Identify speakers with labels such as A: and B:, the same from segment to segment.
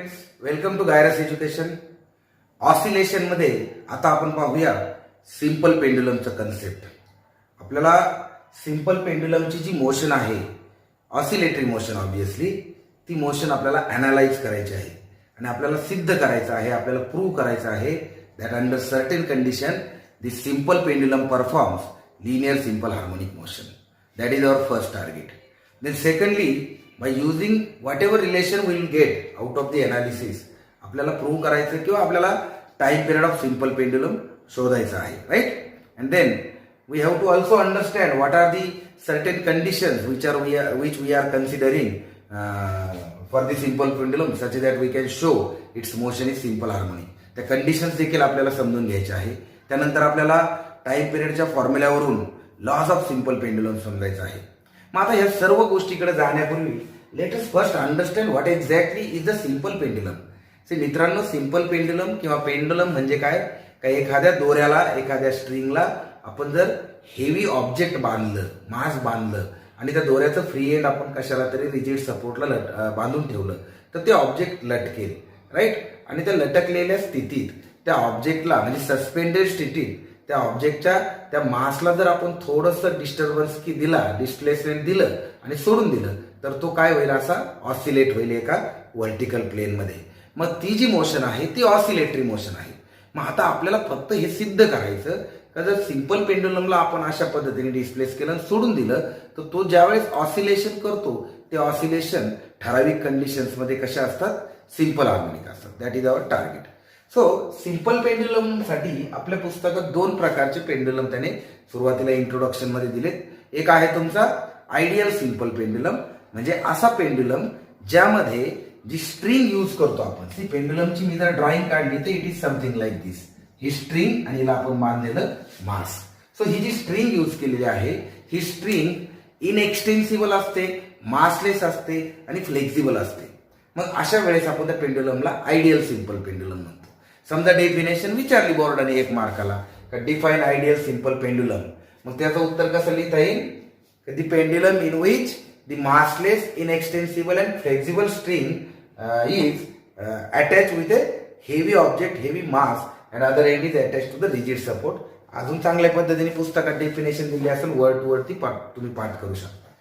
A: Friends, welcome to Gyrus education. Oscillation मध्ये आता आपण पाहूया सिंपल पेंडुलमचं कन्सेप्ट. आपल्याला सिंपल पेंडुलमची जी मोशन आहे, ऑसिलेटरी मोशन, ऑब्विसली ती मोशन आपल्याला अनालाइज करायची आहे आणि आपल्याला सिद्ध करायचं आहे, आपल्याला प्रूव्ह करायचं आहे that under certain condition the simple pendulum performs linear simple harmonic motion. That is our first target. Then secondly, by using whatever relation we will get out of the analysis, आपल्याला prove करायचं किंवा आपल्याला time period of simple pendulum शोधायचा आहे, right? And then we have to also understand what are the certain conditions which we are considering for the simple pendulum such that we can show its motion is simple harmonic. त्या conditions देखील आपल्याला समजून घ्यायच्या आहे. त्यानंतर आपल्याला time पिरियडच्या फॉर्म्युल्यावरून लॉज ऑफ सिंपल पेंडुलम समजायचं आहे. मग आता या सर्व गोष्टीकडे जाण्यापूर्वी let us first understand what exactly is the simple pendulum. मित्रांनो, सिंपल पेंडुलम किंवा पेंडुलम म्हणजे काय? एखाद्या दोऱ्याला, एखाद्या स्ट्रिंगला आपण जर हेवी ऑब्जेक्ट बांधलं, मास बांधलं आणि त्या दोऱ्याचं फ्री एंड आपण कशाला तरी रिजिड सपोर्टला बांधून ठेवलं तर ते ऑब्जेक्ट लटकेल, राईट? आणि त्या लटकलेल्या स्थितीत त्या ऑब्जेक्टला म्हणजे सस्पेंडेड स्थितीत त्या ऑब्जेक्टच्या त्या मासला जर आपण थोडंसं डिस्टर्बन्स दिला, डिस्प्लेसमेंट दिलं आणि सोडून दिलं तर तो काय होईल? असा ऑसिलेट होईल एका व्हर्टिकल प्लेनमध्ये. मग ती जी मोशन आहे ती ऑसिलेटरी मोशन आहे. मग आता आपल्याला फक्त हे सिद्ध करायचं का जर सिंपल पेंडुलमला आपण अशा पद्धतीने डिस्प्लेस केलं आणि सोडून दिलं तर तो ज्यावेळेस ऑसिलेशन करतो ते ऑसिलेशन ठराविक कंडिशन्समध्ये कशा असतात? सिंपल हार्मोनिक असतात. That is our target. So simple पेंडुलमसाठी आपल्या पुस्तकात दोन प्रकारचे पेंडुलम त्याने सुरुवातीला इंट्रोडक्शन मध्ये दिलेत. एक आहे तुमचा आयडियल सिंपल पेंडुलम, म्हणजे असा पेंडुलम ज्यामध्ये जी स्ट्रिंग यूज करतो आपण. ती पेंडुलमची मी जर ड्रॉइंग काढली तर it is something like this. He string आणि हिला आपण बांधलेलं मास. सो ही जी स्ट्रिंग यूज केलेली आहे ही स्ट्रिंग इनएक्सटेन्सिबल असते, मासलेस असते आणि फ्लेक्झिबल असते. मग अशा वेळेस आपण त्या पेंडुलमला आयडियल सिंपल पेंडुलम म्हणतो. समजा डेफिनेशन विचारली बोर्डाने 1 मार्काला, डिफाईन आयडियल सिंपल पेंडुलम. मग त्याचं उत्तर कसं लिहिता येईल? The pendulum in which the massless, inextensible and flexible string is attach with a heavy object, heavy mass and other end is attach to the rigid support. अजून चांगल्या पद्धतीने पुस्तकात डेफिनेशन दिली असेल, वर्ड टू वर्ड ती तुम्ही पाठ करू शकता.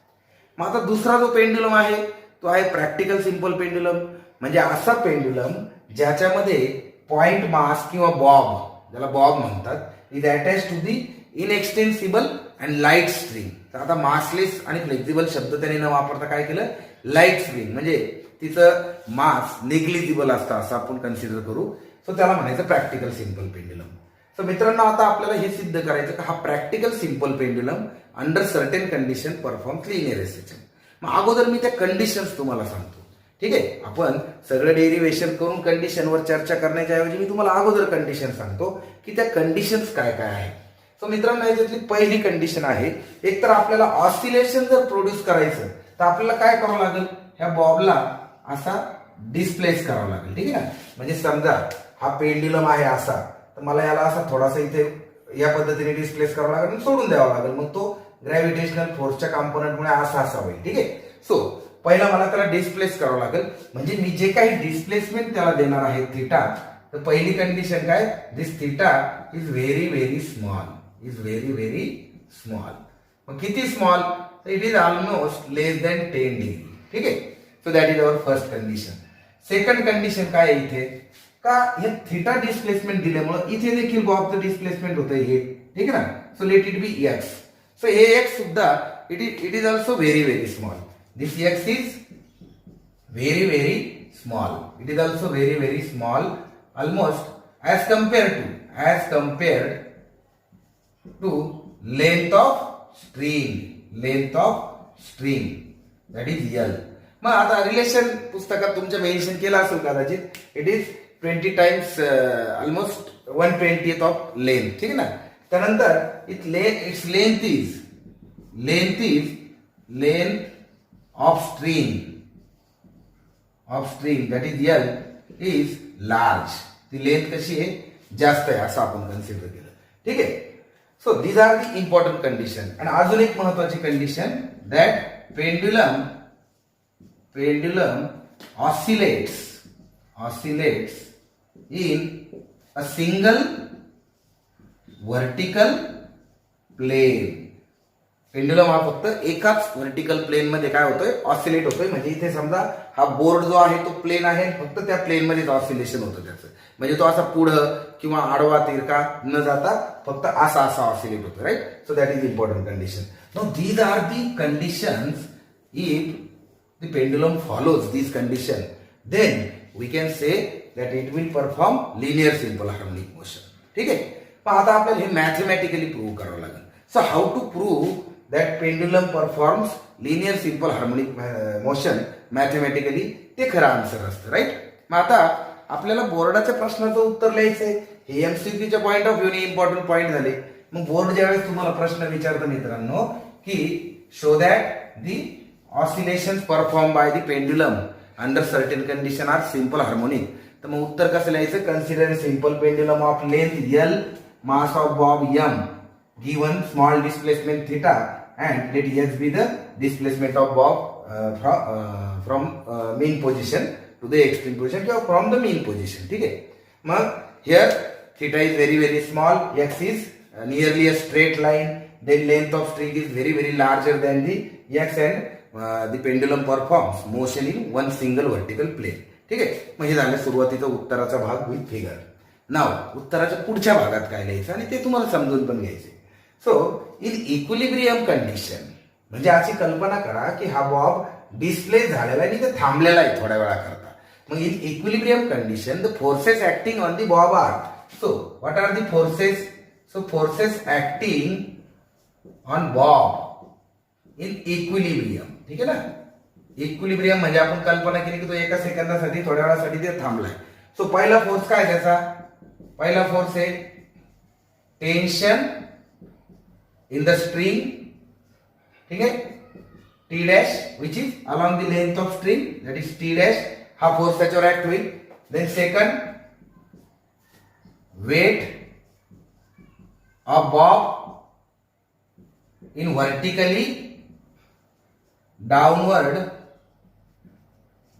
A: मग आता दुसरा जो पेंडुलम आहे तो आहे प्रॅक्टिकल सिंपल पेंडुलम, म्हणजे असा पेंडुलम ज्याच्यामध्ये पॉइंट मास किंवा बॉब, ज्याला बॉब म्हणतात, is attach to the inextensible and light string. तर आता मासलेस आणि फ्लेक्झिबल शब्द त्याने न वापरता काय केलं? लाईट स्ट्रिंग, म्हणजे तिचं मास नेग्लिजिबल असतं असं आपण कन्सिडर करू. सो त्याला म्हणायचं प्रॅक्टिकल सिंपल पेंडुलम. सो मित्रांनो, आता आपल्याला हे सिद्ध करायचं की हा practical simple pendulum under certain condition performs linear oscillation. मग अगोदर मी त्या कंडिशन्स तुम्हाला सांगतो, ठीक आहे? आपण सगळं डेरिव्हेशन करून कंडिशनवर चर्चा करण्याच्या ऐवजी मी तुम्हाला अगोदर कंडिशन सांगतो की त्या कंडिशन्स काय काय आहेत. सो मित्रांनो, याच्यातली पहिली कंडिशन आहे, एक तर आपल्याला ऑसिलेशन जर प्रोड्यूस करायचं तर आपल्याला काय करावं लागेल? ह्या बॉबला असा डिस्प्लेस करावं लागेल, ठीक आहे ना? म्हणजे समजा हा पेंडुलम आहे असा, तर मला याला असा थोडासा इथे या पद्धतीने डिस्प्लेस करावा लागेल आणि सोडून द्यावा लागेल. मग तो ग्रॅव्हिटेशनल फोर्सच्या कॉम्पोनंटमुळे असा होईल, ठीक आहे? सो पहिला मला त्याला डिस्प्लेस करावं लागेल, म्हणजे मी जे काही डिस्प्लेसमेंट त्याला देणार आहे थिटा, तर पहिली कंडिशन काय? This theta is very very small, is very very small. मग किती स्मॉल? तर it is almost less than 10 degree, ठीक आहे? So that is our first condition. Second condition काय आहे इथे? का हे थिटा डिस्प्लेसमेंट दिल्यामुळे इथे देखील बॉबचं डिस्प्लेसमेंट होतं हे, ठीक आहे ना? So let it be x. So हे एक्स सुद्धा it is also very very small. This x is very very small. It is also very very small, almost as compared to length of string. Length of string, that is L. मग आता relation पुस्तकात तुमच्या mention केलं असेल कदाचित. It is 20 times almost 1/20th of length, ठीक आहे ना? त्यानंतर its length is of string that is L is large. ती लेंथ कशी आहे? जास्त आहे असं आपण कन्सिडर केलं, ठीक आहे? So these are the important condition. आणि अजून एक महत्वाची condition, that pendulum oscillates oscillates in a single vertical plane. Pendulum हा फक्त एकाच व्हर्टिकल प्लेन मध्ये काय होतोय, ऑसिलेट होतोय. म्हणजे इथे समजा हा बोर्ड जो आहे तो प्लेन आहे, फक्त त्या प्लेन मध्येच ऑसिलेशन होतं त्याचं. म्हणजे तो असा पुढं किंवा आडवा तिरका न जाता फक्त असा ऑसिलेट होतो. Right. So that is important condition. Now these are the conditions. If the pendulum follows this condition, then we can say that it will perform linear simple harmonic motion. ठीक आहे. पण आता आपल्याला हे मॅथमॅटिकली प्रूव्ह करावं लागेल. So how to prove that pendulum performs linear simple harmonic motion mathematically, ते खरं आन्सर असतं. राईट. मग आता आपल्याला बोर्डाच्या प्रश्नाचं उत्तर लिहायचंय. हे एमसीक्यूच्या पॉईंट ऑफ व्ह्यूने इम्पॉर्टंट पॉईंट झाले. मग बोर्ड ज्यावेळेस तुम्हाला प्रश्न विचारतं मित्रांनो की show that the oscillation perform by the pendulum under certain condition are simple harmonic, तर मग उत्तर कसं लिहायचं, consider simple pendulum of length L, mass of bob M, given small displacement theta, and let x be the displacement of bob from mean position to the extreme position किंवा from the mean position. ठीक आहे. मग here theta is very very small, x is nearly a straight line, then length of string is very very larger than the x, and the pendulum performs motion in one single vertical plane. ठीक आहे. मग हे झालं सुरुवातीचा उत्तराचा भाग with figure. नाव उत्तराच्या पुढच्या भागात काय लिहायचं आणि ते तुम्हाला समजून पण घ्यायचे. सो इन इक्विलिब्रियम कंडिशन, म्हणजे अशी कल्पना करा की हा बॉब डिस्प्ले झालेला आहे आणि ते थांबलेला आहे थोड्या वेळा करता. मग in equilibrium condition the forces acting on the bob are, so what are the forces, so forces acting on bob in equilibrium. ठीक आहे ना. इक्विलिब्रियम म्हणजे आपण कल्पना केली की तो एका सेकंदासाठी थोड्या वेळासाठी ते थांबलाय. सो पहिला फोर्स काय त्याचा, पहिला फोर्स आहे टेन्शन in the string. ठीक आहे. T dash which is along the length of string, that is T dash, हा फोर्स त्याच्यावर ऍक्ट होईल. Then second weight of bob in vertically downward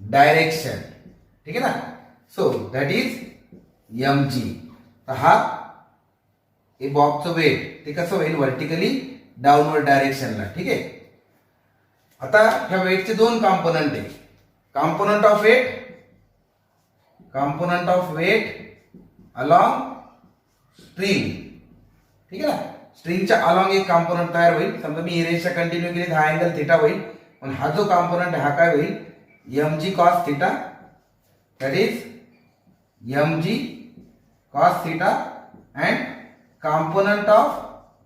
A: direction. ठीक आहे ना. So that is mg. तर हा बॉबचं वेट ते कसं होईल, व्हर्टिकली डाऊनवर्ड डायरेक्शनला. ठीक आहे. आता ह्या वेटचे दोन कॉम्पोनंट आहे. Component of weight along string. ठीक आहे ना. स्ट्रिंगच्या अलॉंग एक कॉम्पोनंट तयार होईल. समजा मी रेषा कंटिन्यू केली, हा अँगल थिटा होईल. पण हा जो कॉम्पोनंट आहे हा काय होईल, mg cos theta, that is mg cos theta, and component of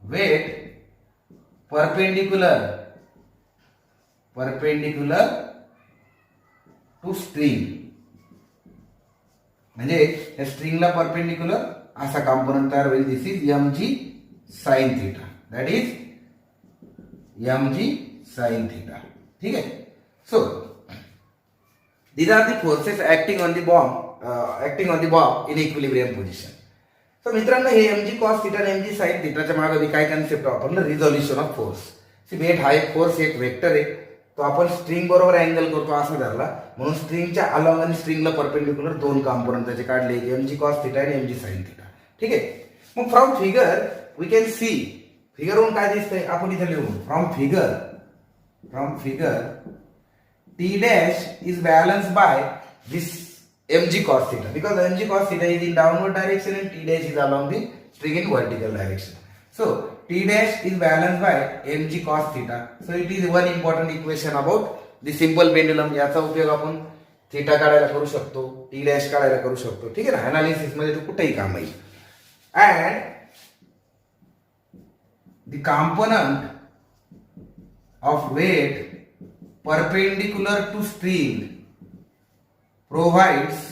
A: weight perpendicular to string, म्हणजे या स्ट्रिंगला परपेंडिक्युलर असा कॉम्पोनंट तयार होईल. This is mg sin theta, that is mg sin theta. ठीक आहे. So these are the forces acting on the bomb in equilibrium position. तर मित्रांनो हे mg cos थिटा आणि mg sin थिटाच्या मागे मी काय कन्सेप्ट वापरलं, resolution of force. See weight हा एक फोर्स, एक वेक्टर आहे. तो आपण स्ट्रिंग बरोबर अँगल करतो असा धरला, म्हणून स्ट्रिंगच्या अलॉंग आणि स्ट्रिंगला परपेंडिक्युलर दोन कॉम्पोनंट त्याचे काढले, mg cos थिटा आणि mg sin थिटा. ठीक आहे. मग from figure we can see, फिगरवरून काय दिसतंय आपण इथे लिहू, from figure t dash is balanced by this mg cos theta, because mg cos theta is in downward direction and t dash is along the string in vertical direction. So t dash is balanced by mg cos theta. So it is one important equation about the simple pendulum. याचा उपयोग आपण theta काढायला करू शकतो, t dash काढायला करू शकतो. ठीक आहे ना. अनालिसिस मध्ये तो कुठेही काम येईल. And the component of weight perpendicular to string provides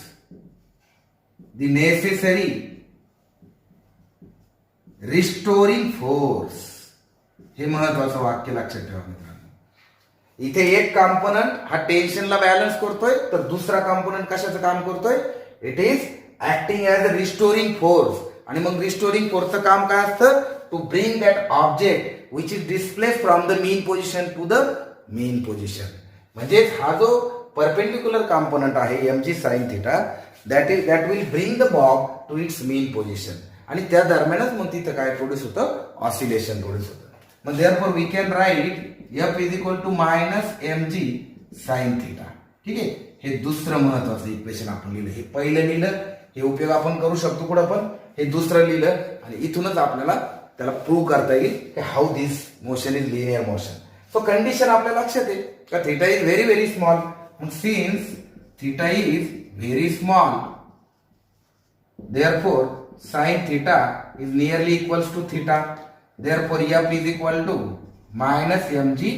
A: the necessary restoring force. हे महत्वाचं वाक्य लक्षात ठेवा मित्रांनो. इथे एक कॉम्पोनंट हा टेन्शनला बॅलन्स करतोय, तर दुसरा कॉम्पोनंट कशाचं काम करतोय, it is acting as a restoring force. आणि मग रिस्टोरिंग फोर्सचं काम काय असतं, to bring that object which is displace from the mean position to the main position. म्हणजे हा जो परपेंडिक्युलर कॉम्पोनंट आहे mg sin theta that will bring the bob to its mean position आणि त्या दरम्यानच मग तिथं काय प्रोड्यूस होतं, ऑसिलेशन प्रोड्यूस होतं. मग therefore we can write F is equal to minus mg sin theta. ठीक आहे, हे दुसरं महत्वाचं इक्वेशन आपण लिहिलं. हे पहिलं लिहिलं, हे उपयोग आपण करू शकतो कुठं पण. हे दुसरं लिहिलं आणि इथूनच आपल्याला त्याला प्रूव्ह करता येईल की how this motion is linear motion. So condition आपल्या लक्षात येईल का theta is very very small. मग since theta is very small therefore sin theta is nearly equals to theta. Therefore f is equal to minus mg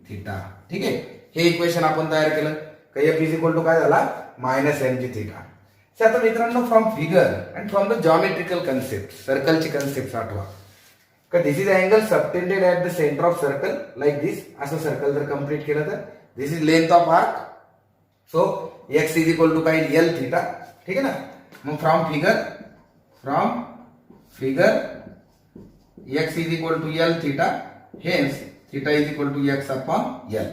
A: theta. ठीक आहे, हे equation आपण तयार केलं का f is equal to काय झाला, मायनस mg theta. आता मित्रांनो from figure and from the geometrical concept, सर्कलची कन्सेप्ट आठवा का this is angle subtended at the centre of circle like this. असं सर्कल जर कम्प्लीट केलं तर this is length of arc. So x is equal to काय l theta. ठीक आहे ना. मग from figure x is equal to L theta, hence theta is equal to x upon L.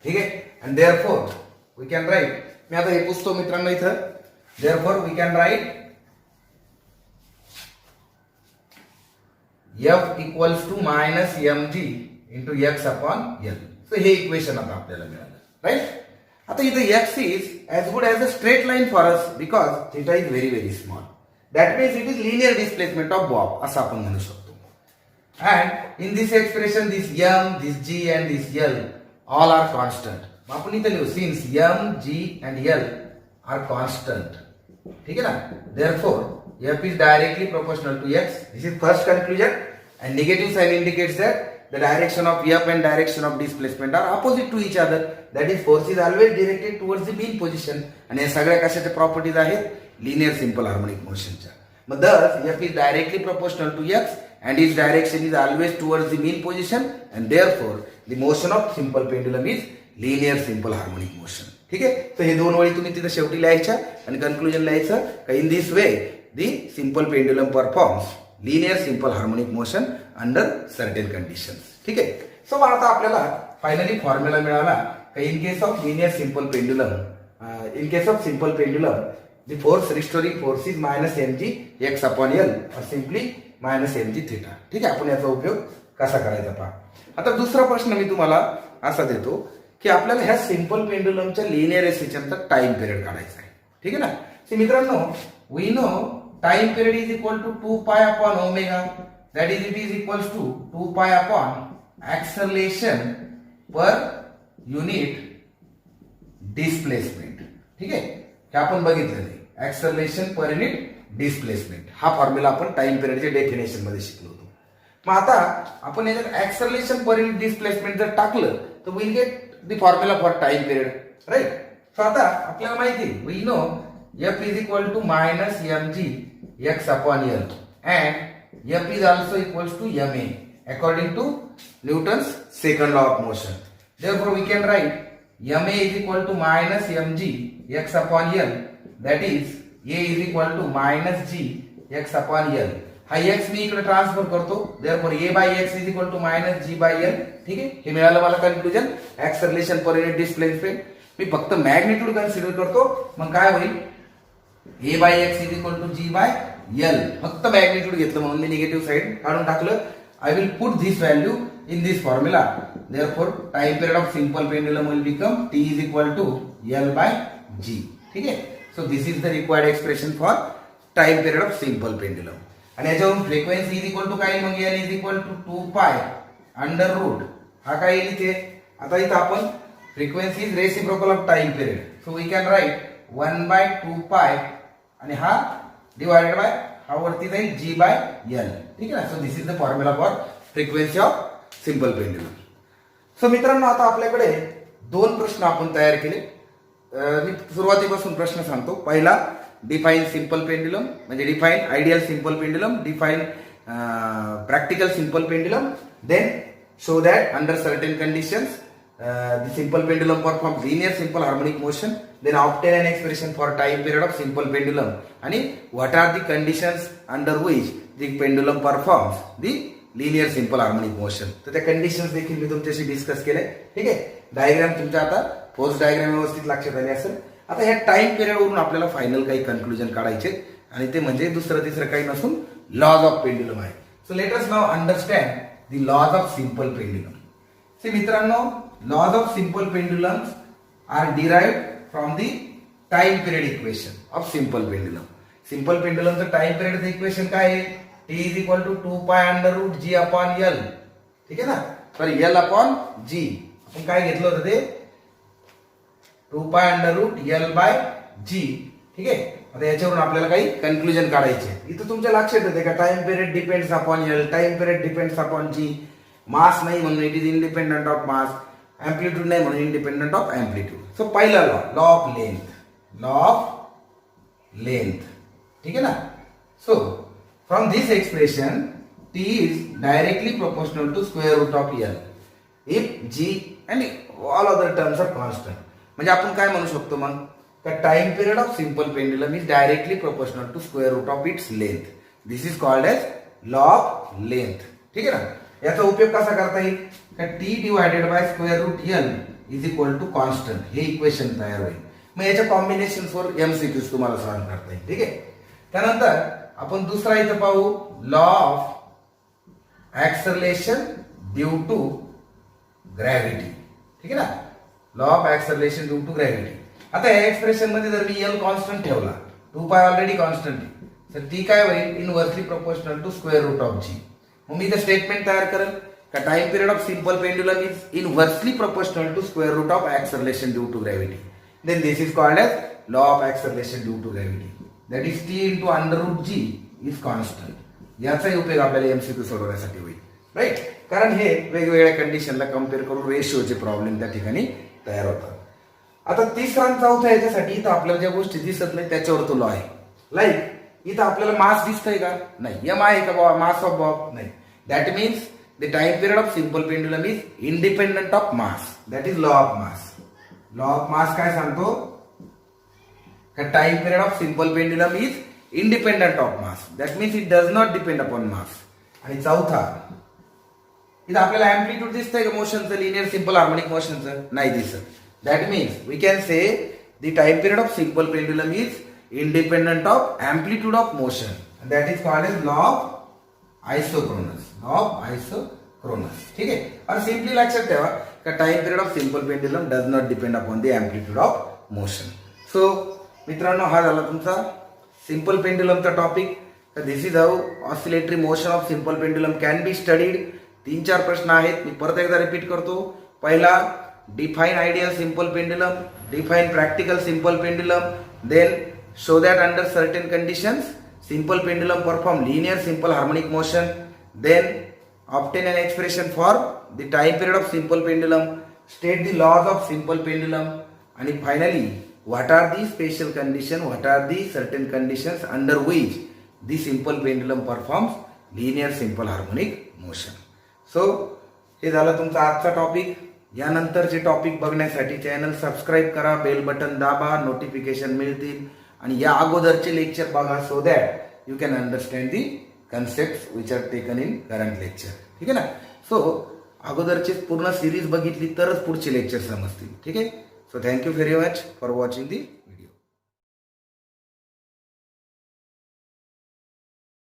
A: ठीक आहे, and therefore we can write, मी आता हे पुसतो मित्रांनो इथं. therefore we can write f equals to minus mg into x upon L. so हे equation आता आपल्याला मिळालं, राईट. आता इथं x is as good as a straight line for us because theta is very very small. That means it is linear displacement of bob असं आपण म्हणू शकतो. And in this expression this m, this g and this l all are constant. आपण इथे लिहू since m, g and l are constant. ठीक आहे ना. Therefore f is directly proportional to x. This is first conclusion and negative sign indicates that the direction of f and direction of displacement are opposite to each other. That is force is always directed towards the mean position. आणि या सगळ्या कशाच्या properties आहेत, linear simple harmonic मोशनच्या. मग thus f is directly proportional to x and its direction is always towards the mean position and therefore the motion of simple pendulum is linear simple harmonic motion. ठीक आहे. तर हे दोन ओळी तुम्ही तिथे शेवटी लिहायच्या आणि कन्क्लुजन लिहायचं का in this way the simple pendulum performs linear simple harmonic motion under certain conditions. ठीक आहे. सो मग आता आपल्याला फायनली फॉर्म्युला मिळाला का in case of linear simple pendulum, in case of simple pendulum the force restoring force is minus mg x upon L or simply minus mg theta. ठीक आहे, आपण याचा उपयोग कसा करायचा पहा. आता दुसरा प्रश्न मी तुम्हाला असा देतो की आपल्याला ह्या सिंपल पेंडुलमच्या लिनियरायझेशनचा टाइम पिरियड काढायचा आहे. ठीक आहे ना. मित्रांनो we know time period is equal to 2 pi upon omega, that is it is equals to 2 pi upon acceleration per unit displacement. ठीक आहे, हे आपण बघितलं ऍक्सलरेशन पर युनिट डिस्प्लेसमेंट. हा फॉर्म्युला आपण टाइम पिरियडच्या डेफिनेशन मध्ये शिकलो होतो. मग आता आपण याच्यात ऍक्सलरेशन पर युनिट डिस्प्लेसमेंट जर टाकलं तर will get the formula for time period, right. So आता आपल्याला माहिती we know f is equal to minus mg x upon L and f is also equals to ma according to Newton's second law of motion. Therefore we can write ma is equal to minus mg x upon L, that is a is equal to minus g x upon L. हा x मी इकडे transfer करतो, therefore a by x is equal to minus g by L. ठीक आहे, हे मिळालं मला conclusion acceleration per unit displacement. मी फक्त मॅग्निट्यूड कन्सिडर करतो, मग काय होईल a by x is equal to g by L. फक्त मॅग्निट्यूड घेतलं म्हणून मी निगेटिव्ह साइड काढून टाकलं. I will put this value in this formula. Therefore time period of simple pendulum will become t is equal to L by g. ठीक आहे. So this is the required expression for time period of simple pendulum. आणि याच्यावरून frequency is equal to काय, मग n is equal to 2 pi under route हा काय येईल इथे. आता इथं आपण frequency is reciprocal of time period, so we can write 1 by 2 pi आणि हा डिवायडेड बाय हा वरती जाईल g बाय L. ठीक आहे ना. So this is the formula for frequency of simple pendulum. So मित्रांनो आता आपल्याकडे दोन प्रश्न आपण तयार केले. मी सुरुवातीपासून प्रश्न सांगतो. पहिला डिफाइन सिंपल पेंडुलम म्हणजे define ideal simple pendulum, define practical simple pendulum, then show that under certain conditions the simple pendulum performs linear simple harmonic motion, then obtain an expression for time period of simple pendulum आणि what are the conditions under which the pendulum performs the linear simple harmonic motion. तर त्या conditions देखील मी तुमच्याशी discuss केले. ठीक आहे, diagram तुमच्या आता पोस्ट डायग्राम व्यवस्थित लक्षात आली असेल. आता ह्या टाइम पिरियडवरून आपल्याला फायनल काही कन्क्लुजन काढायचे आणि ते म्हणजे दुसरं तिसरं काही नसून लॉज ऑफ पेंड्युलम आहे. So let us now understand the laws of simple pendulum. See मित्रांनो, laws of simple pendulums are derived from the time period equation of simple pendulum. Simple पेंड्युलमचं टाइम पिरियडचं इक्वेशन काय आहे? T is equal to 2π√g upon L. ठीक आहे ना, sorry L upon जी. आपण काय घेतलं होतं ते 2π√L/g. ठीक आहे. आता याच्यावरून आपल्याला काही कन्क्लुजन काढायचे. इथं तुमच्या लक्षात येते का time period depends upon L, time period depends upon G. Mass नाही म्हणून it is independent of mass, amplitude नाही म्हणून इंडिपेंडंट ऑफ एम्प्लिट्यूड. सो पहिला law of length, law of length. ठीक आहे ना. So from this expression T is directly proportional to square root of L if G and all other terms are constant. म्हणजे आपण काय म्हणू शकतो मग, का time period of simple pendulum is directly proportional to square root of its length. This is called as law of length. ठीक आहे ना. याचा उपयोग कसा करता येईल, का T divided by square root L is equal to constant, हे इक्वेशन तयार होईल. मग याच्या कॉम्बिनेशन्सवर एमसीक्यूज तुम्हाला सॉल्व्ह करता येईल. ठीक आहे. त्यानंतर आपण दुसरा इथं पाहू, law of acceleration due to gravity. ठीक आहे ना, law of acceleration due to gravity. आता या एक्सप्रेशन मध्ये जर मी एल कॉन्स्टंट ठेवला, 2π ऑलरेडी कॉन्स्टंट आहे, तर ती काय होईल, inversely proportional to square root of G. मग मी इथं स्टेटमेंट तयार करेल का time period of simple pendulum is inversely proportional to square root of acceleration due to gravity. Then this is called as law of acceleration due to gravity. That is T into √g is constant. याचाही उपयोग आपल्याला MCQ सोडवण्यासाठी होईल, right. कारण हे वेगवेगळ्या कंडिशनला compare करून रेशिओचे प्रॉब्लेम त्या ठिकाणी तयार होतात. आता तिसरा आणि चौथा याच्यासाठी इथं आपल्याला ज्या गोष्टी दिसत नाही त्याच्यावर तो लॉ आहे. लाईक इथं आपल्याला मास दिसतंय का? नाही. एम आहे का मास ऑफ बॉब? नाही. That means the time period of simple pendulum is independent of mass. That is law of mass. Law of mass काय सांगतो, time period of simple pendulum is independent of mass. That means it does not depend upon mass. आणि चौथा, इथं आपल्याला amplitude दिसतंय का मोशनचं, linear simple harmonic मोशनचं? नाही दिसत. That means we can say the time period of simple pendulum is independent of amplitude of motion. That is called as law of isochronous. Law of isochronous. ठीक आहे. और simply लक्षात ठेवा का time period of simple pendulum does not depend upon the amplitude of motion. So मित्रांनो, हा झाला तुमचा सिंपल पेंड्युलमचा topic. This is how oscillatory motion of simple pendulum can be studied. 3-4 प्रश्न आहेत, मी परत एकदा रिपीट करतो. पहिला, define ideal simple pendulum, define practical simple pendulum, then show that under certain conditions simple pendulum perform linear simple harmonic motion, then obtain an expression for the time period of simple pendulum, state the laws of simple pendulum, आणि finally what are the special condition, what are the certain conditions under which the simple pendulum performs linear simple harmonic motion. So हे झालं तुमचा आजचा topic. यानंतरचे topic बघण्यासाठी channel subscribe करा, bell button दाबा, notification मिळतील, आणि या अगोदरचे लेक्चर बघा so that you can understand the concept which are taken in current lecture. ठीक आहे ना. सो अगोदरची पूर्ण सिरीज बघितली तरच पुढचे लेक्चर समजतील. ठीक आहे. So thank you very much for watching the